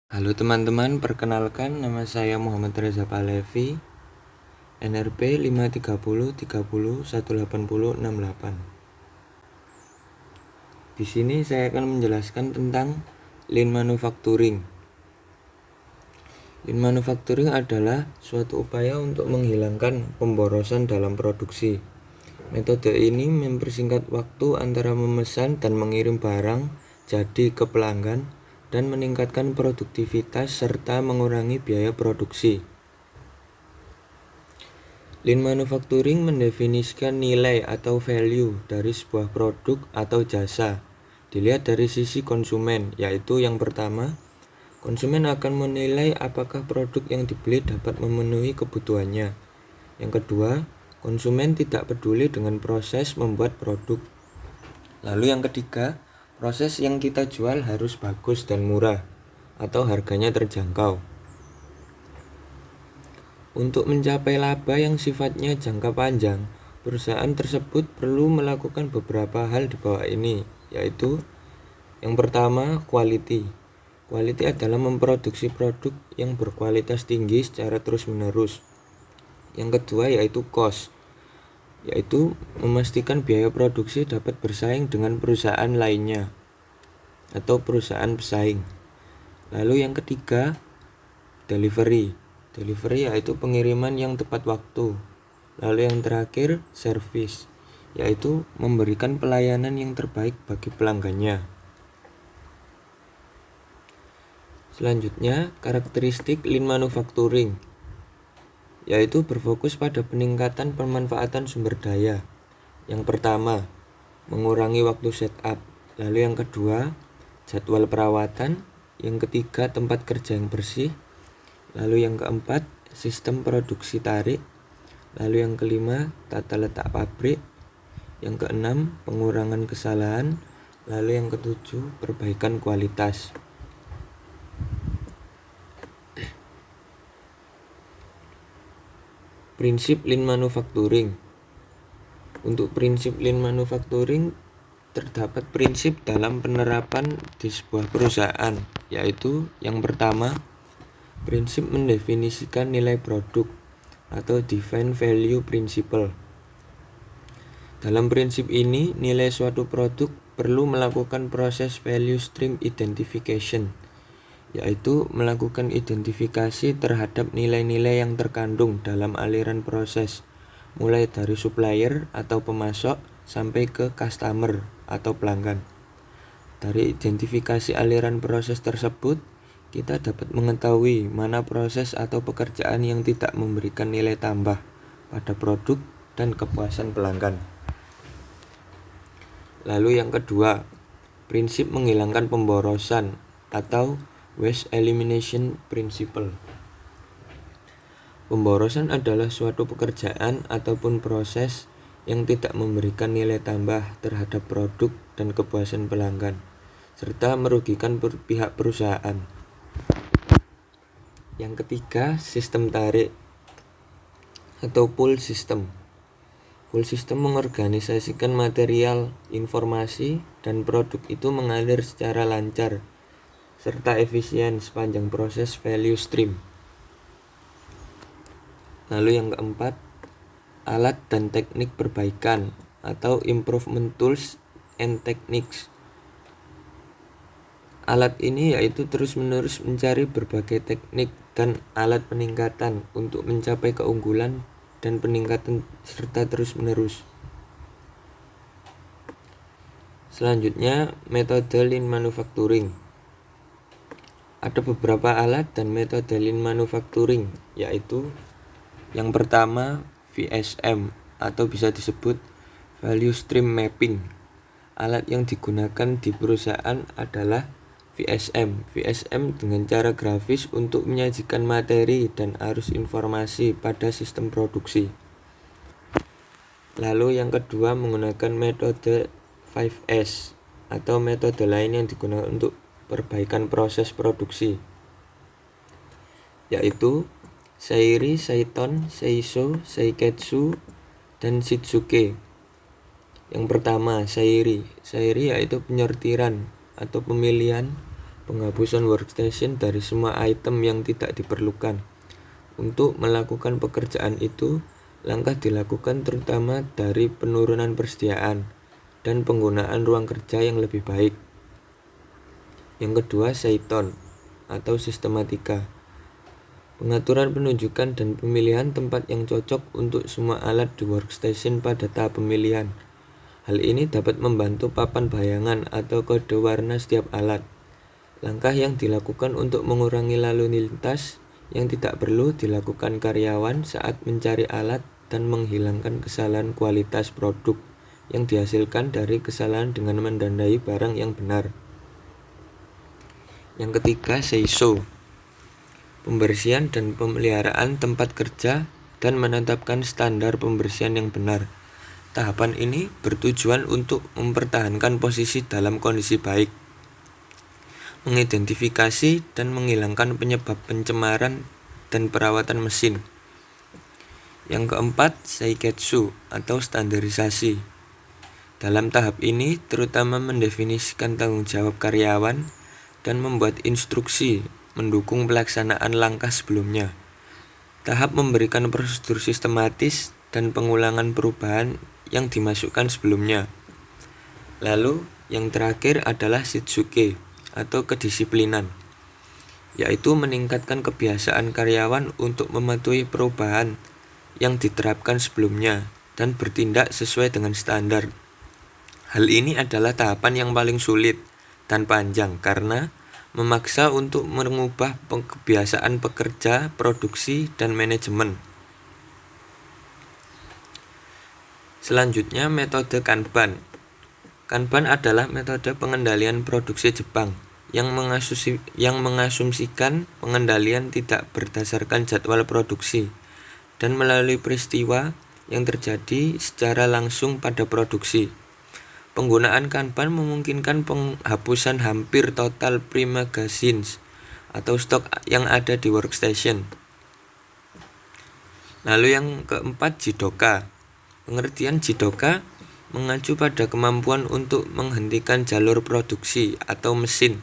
Halo teman-teman, perkenalkan nama saya Muhammad Reza Palevi, NRP 530301868. Di sini saya akan menjelaskan tentang Lean Manufacturing. Lean Manufacturing adalah suatu upaya untuk menghilangkan pemborosan dalam produksi. Metode ini mempersingkat waktu antara memesan dan mengirim barang jadi ke pelanggan dan meningkatkan produktivitas serta mengurangi biaya produksi. Lean Manufacturing mendefinisikan nilai atau value dari sebuah produk atau jasa. Dilihat dari sisi konsumen, yaitu yang pertama, konsumen akan menilai apakah produk yang dibeli dapat memenuhi kebutuhannya. Yang kedua, konsumen tidak peduli dengan proses membuat produk. Lalu yang ketiga, proses yang kita jual harus bagus dan murah, atau harganya terjangkau. Untuk mencapai laba yang sifatnya jangka panjang, perusahaan tersebut perlu melakukan beberapa hal di bawah ini, yaitu yang pertama, quality. Quality adalah memproduksi produk yang berkualitas tinggi secara terus-menerus. Yang kedua yaitu cost, yaitu memastikan biaya produksi dapat bersaing dengan perusahaan lainnya atau perusahaan pesaing. Lalu yang ketiga, delivery. Delivery yaitu pengiriman yang tepat waktu. Lalu yang terakhir, service, yaitu memberikan pelayanan yang terbaik bagi pelanggannya. Selanjutnya, karakteristik Lean Manufacturing, yaitu berfokus pada peningkatan pemanfaatan sumber daya. Yang pertama, mengurangi waktu setup. Lalu yang kedua, jadwal perawatan. Yang ketiga, tempat kerja yang bersih. Lalu yang keempat, sistem produksi tarik. Lalu yang kelima, tata letak pabrik. Yang keenam, pengurangan kesalahan. Lalu yang ketujuh, perbaikan kualitas. Prinsip Lean Manufacturing. Untuk prinsip Lean Manufacturing terdapat prinsip dalam penerapan di sebuah perusahaan, yaitu yang pertama, prinsip mendefinisikan nilai produk atau Define Value Principle. Dalam prinsip ini, nilai suatu produk perlu melakukan proses value stream identification, yaitu melakukan identifikasi terhadap nilai-nilai yang terkandung dalam aliran proses, mulai dari supplier atau pemasok sampai ke customer atau pelanggan. Dari identifikasi aliran proses tersebut, kita dapat mengetahui mana proses atau pekerjaan yang tidak memberikan nilai tambah pada produk dan kepuasan pelanggan. Lalu yang kedua, prinsip menghilangkan pemborosan atau Waste Elimination Principle. Pemborosan adalah suatu pekerjaan ataupun proses yang tidak memberikan nilai tambah terhadap produk dan kepuasan pelanggan, serta merugikan pihak perusahaan. Yang ketiga, sistem tarik atau pull system. Pull system mengorganisasikan material, informasi, dan produk itu mengalir secara lancar serta efisien sepanjang proses value stream. Lalu yang keempat, alat dan teknik perbaikan atau improvement tools and techniques. Alat ini yaitu terus-menerus mencari berbagai teknik dan alat peningkatan untuk mencapai keunggulan dan peningkatan serta terus-menerus. Selanjutnya, metode Lean Manufacturing. Ada beberapa alat dan metode Lean Manufacturing, yaitu yang pertama, VSM atau bisa disebut Value Stream Mapping. Alat yang digunakan di perusahaan adalah VSM. VSM dengan cara grafis untuk menyajikan materi dan arus informasi pada sistem produksi. Lalu yang kedua menggunakan metode 5S atau metode lain yang digunakan untuk perbaikan proses produksi, yaitu Seiri, Seiton, Seiso, Seiketsu, dan Shitsuke. Yang pertama, Seiri. Seiri yaitu penyortiran atau pemilihan penghapusan workstation dari semua item yang tidak diperlukan. Untuk melakukan pekerjaan itu, langkah dilakukan terutama dari penurunan persediaan dan penggunaan ruang kerja yang lebih baik. Yang kedua, Seiton atau sistematika. Pengaturan penunjukan dan pemilihan tempat yang cocok untuk semua alat di workstation pada tahap pemilihan. Hal ini dapat membantu papan bayangan atau kode warna setiap alat. Langkah yang dilakukan untuk mengurangi lalu lintas yang tidak perlu dilakukan karyawan saat mencari alat dan menghilangkan kesalahan kualitas produk yang dihasilkan dari kesalahan dengan menandai barang yang benar. Yang ketiga, Seiso. Pembersihan dan pemeliharaan tempat kerja dan menetapkan standar pembersihan yang benar. Tahapan ini bertujuan untuk mempertahankan posisi dalam kondisi baik, mengidentifikasi dan menghilangkan penyebab pencemaran dan perawatan mesin. Yang keempat, Seiketsu atau standarisasi. Dalam tahap ini terutama mendefinisikan tanggung jawab karyawan dan membuat instruksi mendukung pelaksanaan langkah sebelumnya. Tahap memberikan prosedur sistematis dan pengulangan perubahan yang dimasukkan sebelumnya. Lalu yang terakhir adalah Shitsuke atau kedisiplinan, yaitu meningkatkan kebiasaan karyawan untuk mematuhi perubahan yang diterapkan sebelumnya dan bertindak sesuai dengan standar. Hal ini adalah tahapan yang paling sulit dan panjang karena memaksa untuk mengubah kebiasaan pekerja, produksi, dan manajemen. Selanjutnya, metode Kanban. Kanban adalah metode pengendalian produksi Jepang yang mengasumsikan pengendalian tidak berdasarkan jadwal produksi dan melalui peristiwa yang terjadi secara langsung pada produksi. Penggunaan Kanban memungkinkan penghapusan hampir total pre-magazines atau stok yang ada di workstation. Lalu yang keempat, Jidoka. Pengertian Jidoka mengacu pada kemampuan untuk menghentikan jalur produksi atau mesin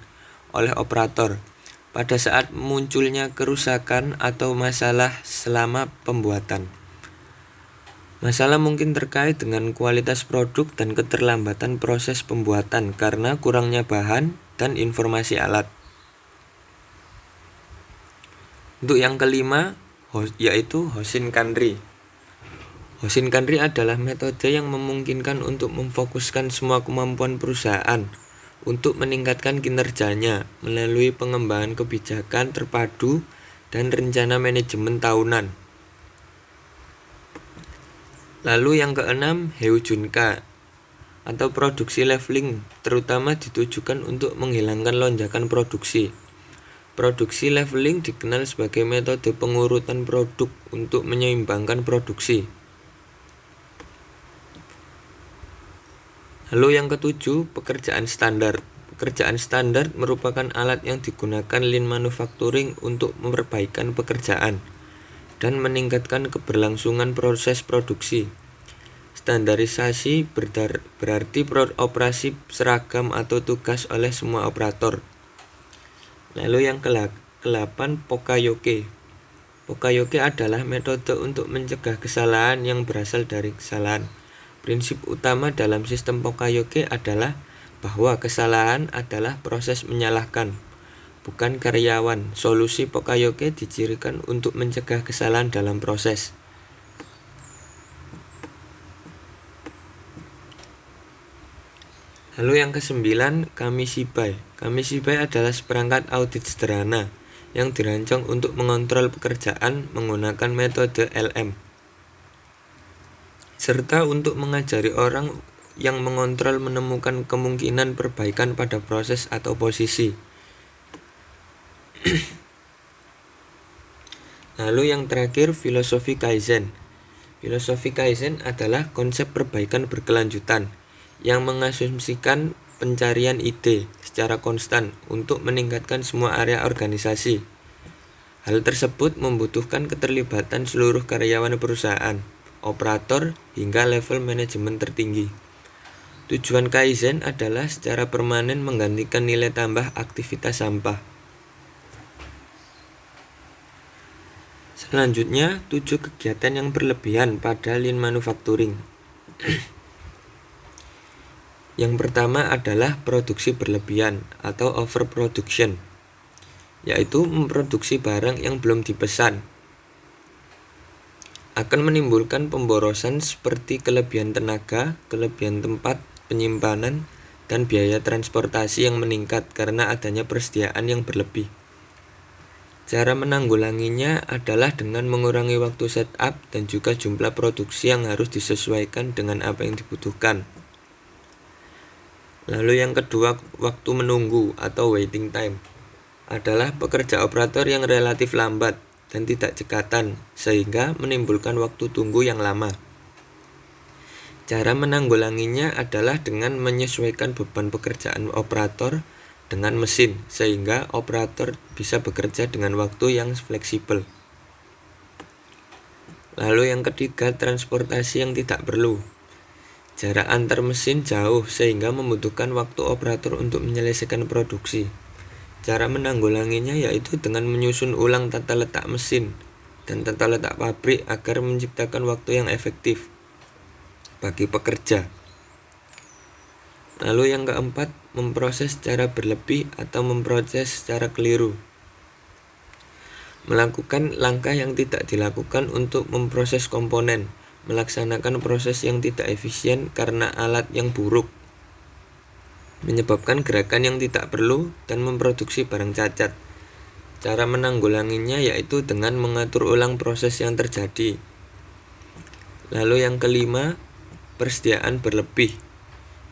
oleh operator pada saat munculnya kerusakan atau masalah selama pembuatan. Masalah mungkin terkait dengan kualitas produk dan keterlambatan proses pembuatan karena kurangnya bahan dan informasi alat. Untuk yang kelima, yaitu Hoshinkanri. Hoshinkanri adalah metode yang memungkinkan untuk memfokuskan semua kemampuan perusahaan untuk meningkatkan kinerjanya melalui pengembangan kebijakan terpadu dan rencana manajemen tahunan. Lalu yang keenam, Heujunka atau produksi leveling, terutama ditujukan untuk menghilangkan lonjakan produksi. Produksi leveling dikenal sebagai metode pengurutan produk untuk menyeimbangkan produksi. Lalu yang ketujuh, pekerjaan standar. Pekerjaan standar merupakan alat yang digunakan lean manufacturing untuk memperbaikan pekerjaan dan meningkatkan keberlangsungan proses produksi. Standarisasi berarti operasi seragam atau tugas oleh semua operator. Lalu yang ke-8, Pokayoke. Pokayoke adalah metode untuk mencegah kesalahan yang berasal dari kesalahan. Prinsip utama dalam sistem Pokayoke adalah bahwa kesalahan adalah proses menyalahkan, bukan karyawan. Solusi Pokayoke dicirikan untuk mencegah kesalahan dalam proses. Lalu yang ke-9, Kamishibai. Kamishibai adalah seperangkat audit sederhana yang dirancang untuk mengontrol pekerjaan menggunakan metode LM, serta untuk mengajari orang yang mengontrol menemukan kemungkinan perbaikan pada proses atau posisi. Lalu yang terakhir, filosofi Kaizen. Filosofi Kaizen adalah konsep perbaikan berkelanjutan yang mengasumsikan pencarian ide secara konstan untuk meningkatkan semua area organisasi. Hal tersebut membutuhkan keterlibatan seluruh karyawan perusahaan, operator, hingga level manajemen tertinggi. Tujuan Kaizen adalah secara permanen menggantikan nilai tambah aktivitas sampah. Selanjutnya, 7 kegiatan yang berlebihan pada Lean Manufacturing. Yang pertama adalah produksi berlebihan atau overproduction, yaitu memproduksi barang yang belum dipesan. Akan menimbulkan pemborosan seperti kelebihan tenaga, kelebihan tempat penyimpanan, dan biaya transportasi yang meningkat karena adanya persediaan yang berlebih. Cara menanggulanginya adalah dengan mengurangi waktu setup dan juga jumlah produksi yang harus disesuaikan dengan apa yang dibutuhkan. Lalu yang kedua, waktu menunggu atau waiting time adalah pekerja operator yang relatif lambat dan tidak cekatan sehingga menimbulkan waktu tunggu yang lama. Cara menanggulanginya adalah dengan menyesuaikan beban pekerjaan operator dengan mesin sehingga operator bisa bekerja dengan waktu yang fleksibel. Lalu yang ketiga, transportasi yang tidak perlu. Jarak antar mesin jauh sehingga membutuhkan waktu operator untuk menyelesaikan produksi. Cara menanggulanginya yaitu dengan menyusun ulang tata letak mesin dan tata letak pabrik agar menciptakan waktu yang efektif bagi pekerja. Lalu yang keempat, memproses secara berlebih atau memproses secara keliru. Melakukan langkah yang tidak dilakukan untuk memproses komponen, melaksanakan proses yang tidak efisien karena alat yang buruk, menyebabkan gerakan yang tidak perlu, dan memproduksi barang cacat. Cara menanggulanginya yaitu dengan mengatur ulang proses yang terjadi. Lalu yang kelima, persediaan berlebih.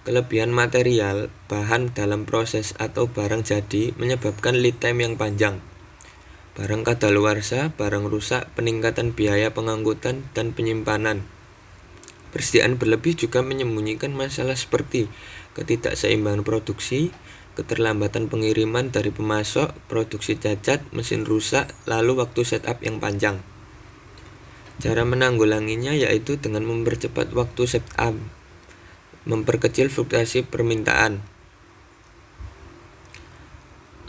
Kelebihan material, bahan dalam proses atau barang jadi menyebabkan lead time yang panjang. Barang kadaluarsa, barang rusak, peningkatan biaya pengangkutan dan penyimpanan. Persediaan berlebih juga menyembunyikan masalah seperti ketidakseimbangan produksi, keterlambatan pengiriman dari pemasok, produksi cacat, mesin rusak, lalu waktu setup yang panjang. Cara menanggulanginya yaitu dengan mempercepat waktu setup, memperkecil fluktuasi permintaan.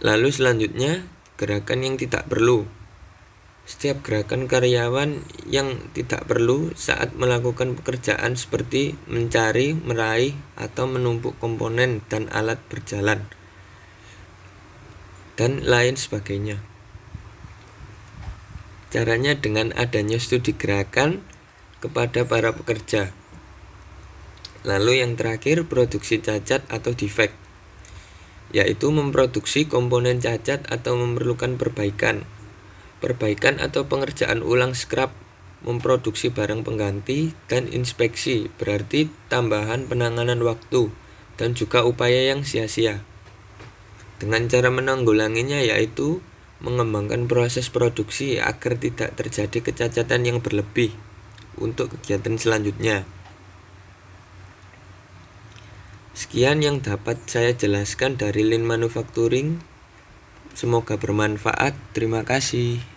Lalu selanjutnya, gerakan yang tidak perlu. Setiap gerakan karyawan yang tidak perlu saat melakukan pekerjaan seperti mencari, meraih, atau menumpuk komponen dan alat berjalan, dan lain sebagainya. Caranya dengan adanya studi gerakan kepada para pekerja. Lalu yang terakhir, produksi cacat atau defect, yaitu memproduksi komponen cacat atau memerlukan perbaikan atau pengerjaan ulang scrap, memproduksi barang pengganti, dan inspeksi, berarti tambahan penanganan waktu dan juga upaya yang sia-sia. Dengan cara menanggulanginya yaitu mengembangkan proses produksi agar tidak terjadi kecacatan yang berlebih untuk kegiatan selanjutnya. Sekian yang dapat saya jelaskan dari Lean Manufacturing. Semoga bermanfaat. Terima kasih.